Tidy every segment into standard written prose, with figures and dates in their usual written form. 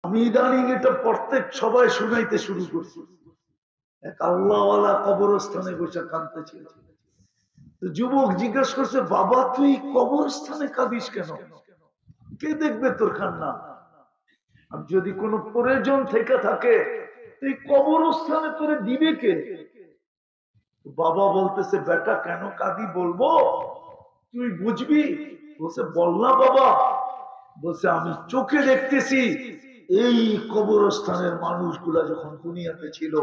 আমি ইদানিং এটা প্রত্যেক সবাই শুনাইতে শুরু করছি। এক আল্লাহওয়ালা কবরস্থানে বসে কাঁদতেছিল। যুবক জিজ্ঞাসা করছে, বাবা তুই কবরস্থানে কাঁদিস কেন? কে দেখবে তোর কান্না? আর যদি কোনো প্রয়োজন থেকে থাকে তুই কবরস্থানে তোরে দিবে কে? বাবা বলতেছে, বেটা কেন কাঁদি বলবো, তুই বুঝবি। বলছে, বল না বাবা। বলছে, আমি চোখে দেখতেছি এই কবরস্থানের মানুষগুলা যখন দুনিয়াতে ছিল,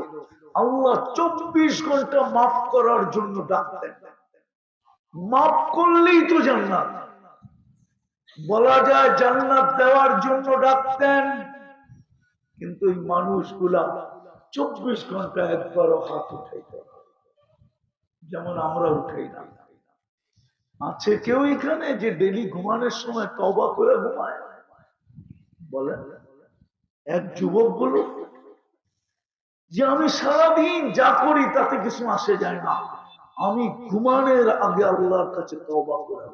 আল্লাহ 24 ঘন্টা মাফ করার জন্য ডাকতেন। মাফ করলেই তো জান্নাত, বলা যায় জান্নাত দেওয়ার জন্য ডাকতেন। কিন্তু এই মানুষগুলা 24 ঘন্টা একবারও হাত উঠাইত, যেমন আমরা উঠাই না। আছে কেউ এখানে যে ডেলি ঘুমানোর সময় তওবা করে ঘুমায়? বলেন। এক যুবক বলো যে আমি সারাদিন যা করি তাতে কিছু আসে যায় না, আমি ঘুমানোর আগে আল্লাহর কাছে তওবা করে।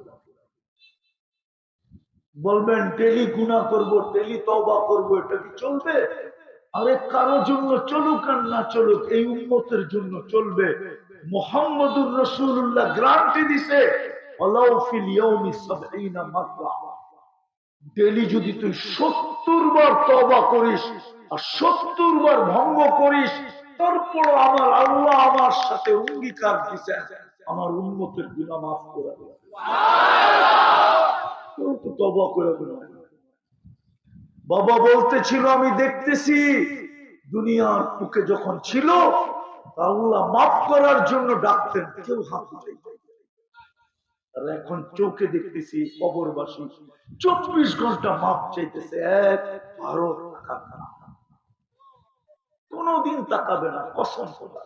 বলবেন ডেলি গুনাহ করব, ডেলি তওবা করব, এটা কি চলবে? আরে কারোর জন্য চলুক আর না চলুক, এই উম্মতের জন্য চলবে। মুহাম্মদুর রাসূলুল্লাহ গ্যারান্টি দিছে, ওয়ালাউ ফিল ইয়াউমি ৭০ মাররা, ডেলি যদি তুই ৭০ বার তওবা করিস আর ৭০ বার ভঙ্গ করিস, তারপর আমার আল্লাহ আমার সাথে অঙ্গীকার দিয়েছেন আমার উম্মতের গুনাহ মাফ করে দেবেন। কেউ তো তওবা করে দেবে। বাবা বলতেছিল, আমি দেখতেছি দুনিয়ার বুকে যখন ছিল আল্লাহ মাফ করার জন্য ডাকতেন, কেউ হাত উঠাইতেন। আর এখন চোখে দেখতেছি কবরবাসী 24 ঘন্টা মাপ চাইতেছে, একবারও কোনদিন তাকাবে না, কসম খোদা।